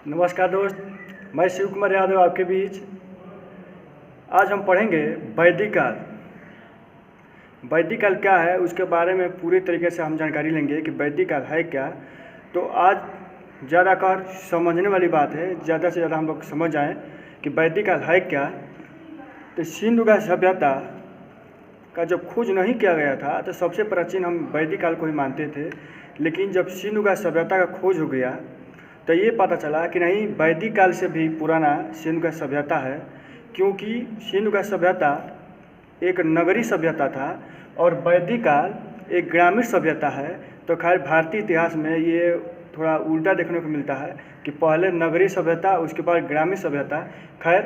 नमस्कार दोस्त, मैं शिव कुमार यादव आपके बीच। आज हम पढ़ेंगे वैदिक काल। वैदिक काल क्या है उसके बारे में पूरी तरीके से हम जानकारी लेंगे कि वैदिक काल है क्या। तो आज ज़्यादातर समझने वाली बात है, ज़्यादा से ज़्यादा हम लोग समझ जाएं कि वैदिक काल है क्या। तो सिंधु का सभ्यता का जब खोज नहीं किया गया था तो सबसे प्राचीन हम वैदिक काल को ही मानते थे, लेकिन जब सिंधु का सभ्यता का खोज हो गया तो ये पता चला कि नहीं, वैदिक काल से भी पुराना सिंधु का सभ्यता है। क्योंकि सिंधु का सभ्यता एक नगरीय सभ्यता था और वैदिक काल एक ग्रामीण सभ्यता है। तो खैर भारतीय इतिहास में ये थोड़ा उल्टा देखने को मिलता है कि पहले नगरीय सभ्यता, उसके बाद ग्रामीण सभ्यता। खैर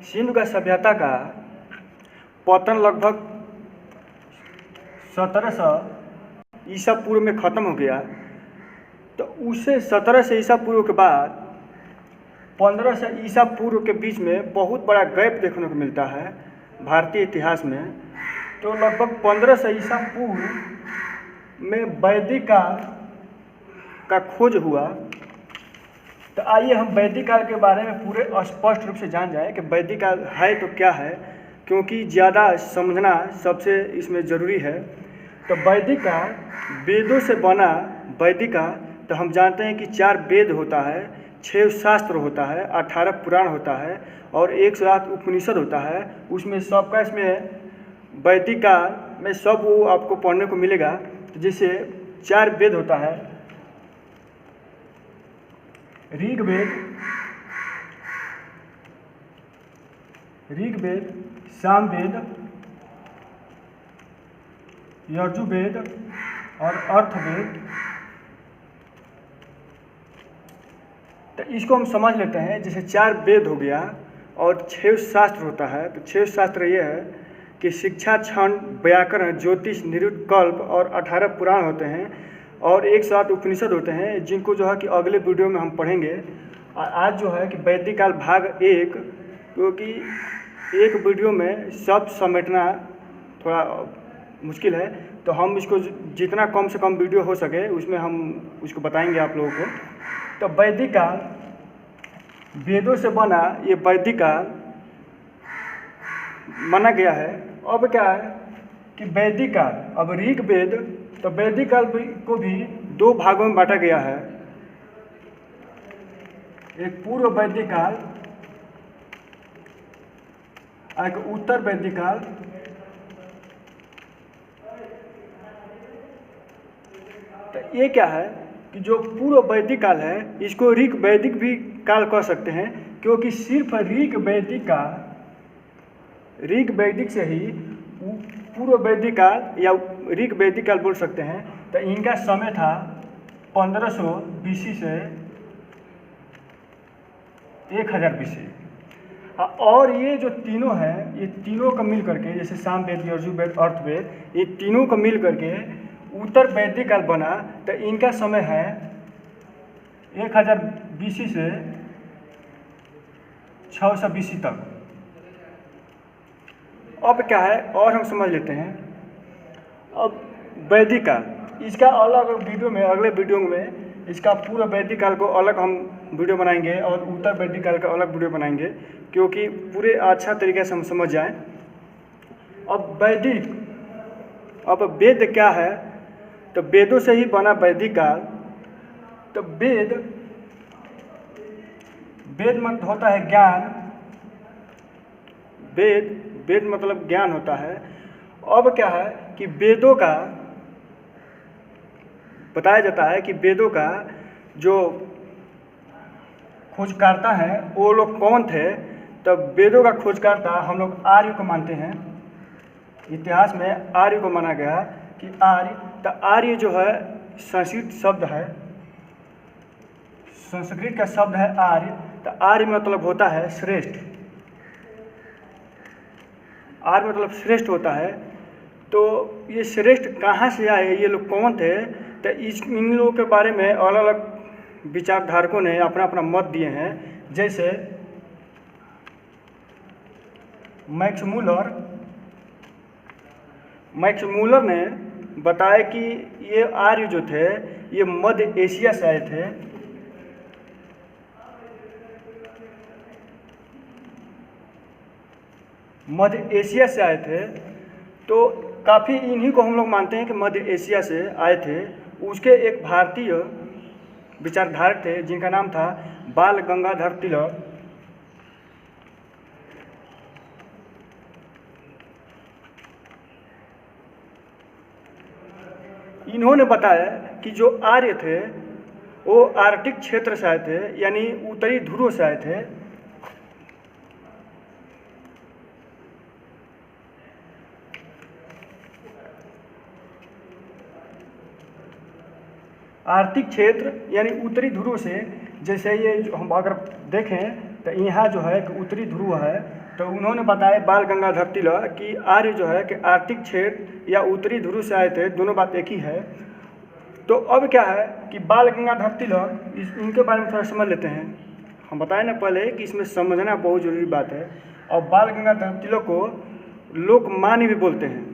सिंधु का सभ्यता का पतन लगभग 1700 ईसा पूर्व में ख़त्म हो गया। तो उसे 1700 ईसा पूर्व के बाद 1500 ईसा पूर्व के बीच में बहुत बड़ा गैप देखने को मिलता है भारतीय इतिहास में। तो लगभग 1500 ईसा पूर्व में वैदिक काल का खोज हुआ। तो आइए हम वैदिक काल के बारे में पूरे स्पष्ट रूप से जान जाएं कि वैदिक काल है तो क्या है, क्योंकि ज़्यादा समझना सबसे इसमें ज़रूरी है। तो वैदिक काल वेदों से बना वैदिक काल। तो हम जानते हैं कि 4 वेद होता है, 6 शास्त्र होता है, 18 पुराण होता है और 108 उपनिषद होता है। उसमें सबका इसमें वैदिक काल में सब वो आपको पढ़ने को मिलेगा। तो जैसे 4 वेद होता है, ऋग्वेद, सामवेद, यजुर्वेद और अर्थवेद। तो इसको हम समझ लेते हैं। जैसे 4 वेद हो गया और 6 शास्त्र होता है। तो 6 शास्त्र ये है कि शिक्षा, छंद, व्याकरण, ज्योतिष, निरुक्त, कल्प और 18 पुराण होते हैं और 107 उपनिषद होते हैं, जिनको जो है कि अगले वीडियो में हम पढ़ेंगे। और आज जो है कि वैदिक काल भाग 1, क्योंकि एक वीडियो में सब समेटना थोड़ा मुश्किल है, तो हम इसको जितना कम से कम वीडियो हो सके उसमें हम उसको बताएंगे आप लोगों को। तो वैदिक काल वेदों से बना ये वैदिक काल माना गया है। अब क्या है कि वैदिक काल, अब ऋग्वेद, तो वैदिक काल को भी 2 भागों में बांटा गया है। एक पूर्व वैदिक काल, एक उत्तर वैदिक काल। तो ये क्या है कि जो पूर्व वैदिक काल है इसको ऋग वैदिक भी काल कह सकते हैं, क्योंकि सिर्फ ऋग वैदिक से ही पूर्व वैदिक काल या ऋग वैदिक काल बोल सकते हैं। तो इनका समय था 1500 BC से 1000 BC। और ये जो तीनों हैं, ये तीनों का मिल करके, जैसे सामवेद, यजुर्वेद, अर्थवेद, ये तीनों का मिल करके उत्तर वैदिक काल बना। तो इनका समय है 1000 BC से 600 BC तक। अब क्या है और हम समझ लेते हैं। अब वैदिक काल, इसका अलग वीडियो में, अगले वीडियो में इसका पूरा वैदिक काल को अलग हम वीडियो बनाएंगे और उत्तर वैदिक काल का अलग वीडियो बनाएंगे, क्योंकि पूरे अच्छा तरीके से हम समझ जाएं। अब वेद क्या है, तो वेदों से ही बना वैदिक काल। तो वेद मतलब होता है ज्ञान। वेद मतलब ज्ञान होता है। अब क्या है कि वेदों का बताया जाता है कि वेदों का जो खोजकर्ता है वो लोग कौन थे। तो वेदों का खोजकर्ता हम लोग आर्य को मानते हैं। इतिहास में आर्य को माना गया कि तो आर्य जो है संस्कृत शब्द है, संस्कृत का शब्द है आर्य। तो आर्य मतलब होता है श्रेष्ठ। आर्य मतलब श्रेष्ठ होता है। तो ये श्रेष्ठ कहाँ से आए, ये लोग कौन थे, तो इन लोगों के बारे में अलग अलग विचारधारकों ने अपना अपना मत दिए हैं। जैसे मैक्स मूलर ने बताया कि ये आर्य जो थे ये मध्य एशिया से आए थे। मध्य एशिया से आए थे। तो काफ़ी इन्हीं को हम लोग मानते हैं कि मध्य एशिया से आए थे। उसके एक भारतीय विचारधारक थे जिनका नाम था बाल गंगाधर तिलक। इन्होंने बताया कि जो आर्य थे वो आर्कटिक क्षेत्र से आए थे, यानी उत्तरी ध्रुव से आए थे। आर्कटिक क्षेत्र यानी उत्तरी ध्रुव से, जैसे ये जो हम अगर देखें तो यहाँ जो है कि उत्तरी ध्रुव है। तो उन्होंने बताया बाल गंगाधर तिलक कि आर्य जो है कि आर्कटिक क्षेत्र या उत्तरी ध्रुव से आए थे, दोनों बात एक ही है। तो अब क्या है कि बाल गंगाधर तिलक इनके बारे में थोड़ा समझ लेते हैं। हम बताए ना पहले कि इसमें समझना बहुत ज़रूरी बात है। और बाल गंगाधर तिलक को लोकमान्य भी बोलते हैं।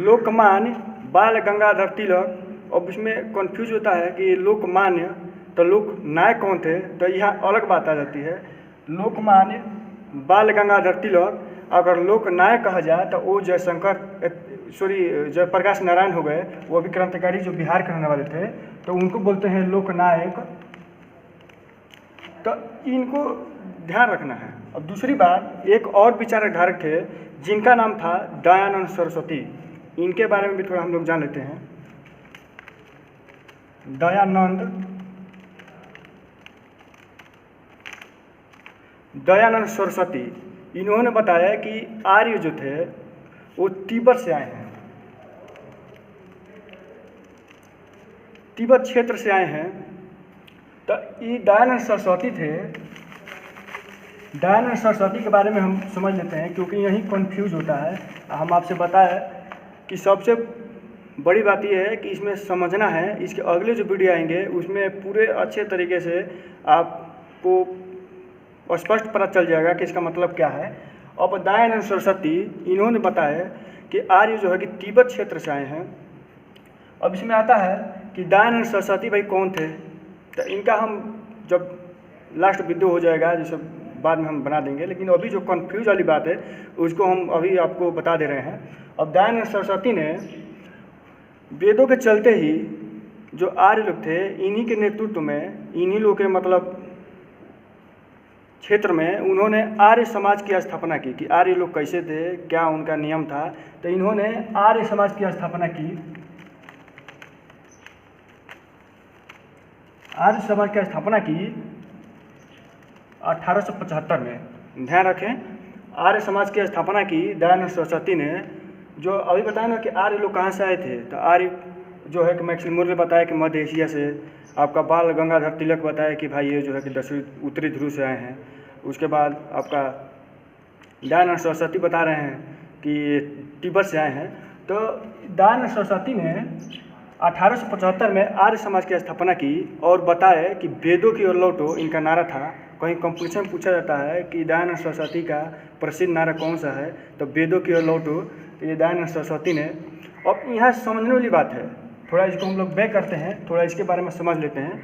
लोकमान्य बाल गंगाधर तिलक। अब इसमें कंफ्यूज होता है कि लोकमान्य तो लोकनायक कौन थे, तो यहाँ अलग बात आ जाती है। लोकमान्य बाल गंगाधर तिलक अगर लोकनायक कहा जाए तो वो जयप्रकाश नारायण हो गए, वो भी क्रांतिकारी जो बिहार के रहने वाले थे, तो उनको बोलते हैं लोकनायक। तो इनको ध्यान रखना है। अब दूसरी बात, एक और विचारधारक थे जिनका नाम था दयानंद सरस्वती। इनके बारे में भी थोड़ा हम लोग जान लेते हैं। दयानंद सरस्वती, इन्होंने बताया कि आर्य जो थे वो तिब्बत से आए हैं, तिब्बत क्षेत्र से आए हैं। तो ये दयानंद सरस्वती थे। दयानंद सरस्वती के बारे में हम समझ लेते हैं, क्योंकि यही कंफ्यूज होता है। हम आपसे बताया कि सबसे बड़ी बात यह है कि इसमें समझना है। इसके अगले जो वीडियो आएंगे उसमें पूरे अच्छे तरीके से आपको स्पष्ट पता चल जाएगा कि इसका मतलब क्या है। अब दयानंद सरस्वती इन्होंने बताया कि आर्य जो है कि तिब्बत क्षेत्र से आए हैं। अब इसमें आता है कि दयानंद सरस्वती भाई कौन थे। तो इनका हम जब लास्ट वीडियो हो जाएगा, जैसे बाद में हम बना देंगे, लेकिन अभी जो कन्फ्यूज वाली बात है उसको हम अभी आपको बता दे रहे हैं। अब दयानंद सरस्वती ने वेदों के चलते ही जो आर्य लोग थे, इन्हीं के नेतृत्व में, इन्हीं लोग के मतलब क्षेत्र में उन्होंने आर्य समाज की स्थापना की कि आर्य लोग कैसे थे, क्या उनका नियम था। तो इन्होंने आर्य समाज की स्थापना की। आर्य समाज की स्थापना की 1875 में। ध्यान रखें, आर्य समाज की स्थापना की दयानंद सरस्वती ने। जो अभी बताया ना कि आर्य लोग कहाँ से आए थे, तो आर्य जो है कि मैक्सिमम ने बताया कि मध्य एशिया से। आपका बाल गंगाधर तिलक बताया कि भाई ये जो है कि दक्षिण उत्तरी ध्रुव से आए हैं। उसके बाद आपका दयानंद सरस्वती बता रहे हैं कि तिब्बत से आए हैं। तो दयानंद सरस्वती ने 1875 में आर्य समाज की स्थापना की और बताया कि वेदों की ओर लौटो, इनका नारा था। कहीं कंपटीशन में पूछा जाता है कि दयानंद सरस्वती का प्रसिद्ध नारा कौन सा है, तो वेदों की ओर लौटो। तो ये दयानंद सरस्वती ने। अब यहाँ समझने वाली बात है, थोड़ा इसको हम लोग बैक करते हैं, थोड़ा इसके बारे में समझ लेते हैं।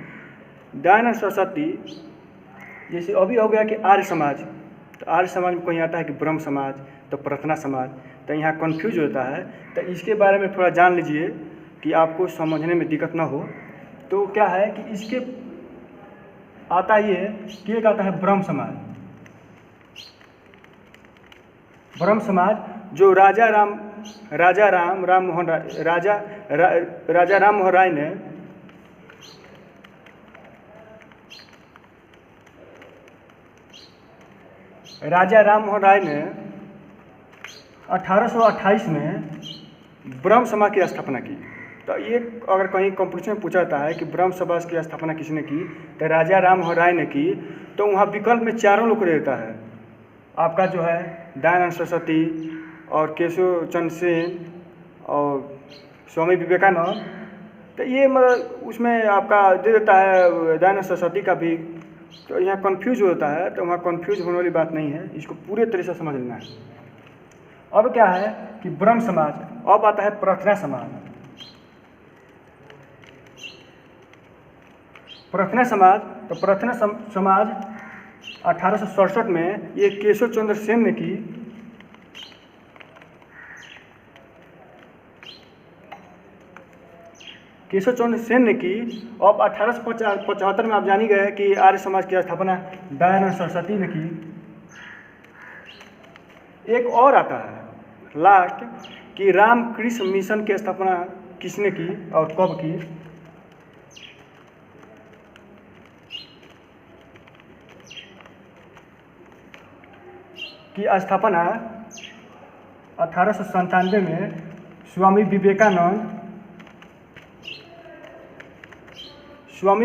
दयानंद सरस्वती जैसे अभी हो गया कि आर्य समाज, तो आर्य समाज में कहीं आता है कि ब्रह्म समाज, तो प्रार्थना समाज, तो यहाँ कन्फ्यूज होता है। तो इसके बारे में थोड़ा जान लीजिए कि आपको समझने में दिक्कत ना हो। तो क्या है कि इसके आता ये कि एक आता है ब्रह्म समाज। ब्रह्म समाज जो राजा राम मोहन राय ने राजा राम मोहन राय ने 1828 में ब्रह्म समाज की स्थापना की। तो ये अगर कहीं कंपटीशन में पूछा जाता है कि ब्रह्म समाज की स्थापना किसने की, तो राजा राम मोहन राय ने की। तो वहाँ विकल्प में चारों लोग रहता है। आपका जो है दयानंद सरस्वती और केशव चंद्र सेन और स्वामी विवेकानंद। तो ये मतलब उसमें आपका दे देता है दयानंद सरस्वती का भी। तो यहाँ कन्फ्यूज होता है, तो वहाँ कन्फ्यूज होने वाली बात नहीं है, इसको पूरे तरह से समझ लेना है। अब क्या है कि ब्रह्म समाज, अब आता है प्रार्थना समाज। प्रार्थना समाज, तो प्रार्थना समाज 1867 में ये केशव चंद्र सेन ने की। केशव चंद्र सेन ने की। अब 1875 में आप जानी गए कि आर्य समाज की स्थापना दयानंद सरस्वती ने की। एक और आता है लास्ट कि रामकृष्ण मिशन की स्थापना किसने की और कब की। की स्थापना 1897 में स्वामी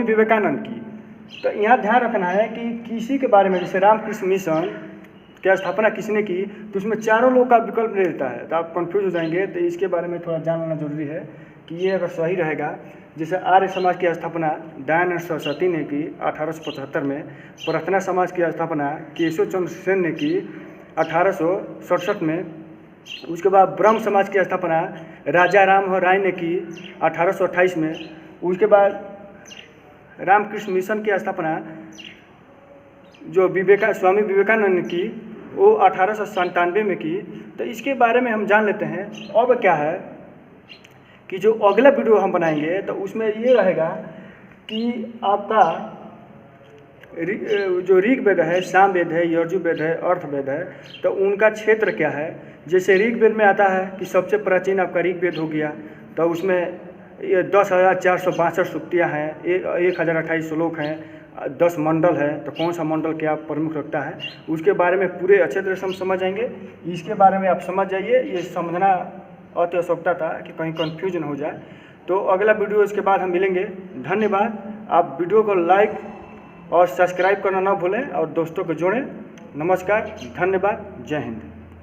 विवेकानंद की। तो यहाँ ध्यान रखना है कि किसी के बारे में, जैसे रामकृष्ण मिशन की स्थापना किसने की, तो उसमें चारों लोग का विकल्प नहीं रहता है, तो आप कंफ्यूज हो जाएंगे। तो इसके बारे में थोड़ा जानना जरूरी है कि ये अगर सही रहेगा। जैसे आर्य समाज की स्थापना दयानंद सरस्वती ने की 1875 में, प्रार्थना समाज की स्थापना केशव चंद्र सेन ने की 1867 में, उसके बाद ब्रह्म समाज की स्थापना राजा राम राय ने की 1828 में, उसके बाद रामकृष्ण मिशन की स्थापना जो स्वामी विवेकानंद ने की वो 1897 में की। तो इसके बारे में हम जान लेते हैं। अब क्या है कि जो अगला वीडियो हम बनाएंगे तो उसमें ये रहेगा कि आपका जो ऋग्वेद है, सामवेद है, यजुर्वेद है, अर्थवेद है, तो उनका क्षेत्र क्या है। जैसे ऋग्वेद में आता है कि सबसे प्राचीन आपका ऋग्वेद हो गया, तो उसमें 10,462 सूक्तियाँ हैं, 1028 श्लोक हैं, 10 मंडल है। तो कौन सा मंडल क्या प्रमुख रखता है उसके बारे में पूरे अच्छे तरह से हम समझ जाएंगे। इसके बारे में आप समझ जाइए, ये समझना अति आवश्यकता था कि कहीं कन्फ्यूजन हो जाए। तो अगला वीडियो इसके बाद हम मिलेंगे। धन्यवाद। आप वीडियो को लाइक और सब्सक्राइब करना ना भूलें और दोस्तों को जोड़ें। नमस्कार, धन्यवाद, जय हिंद।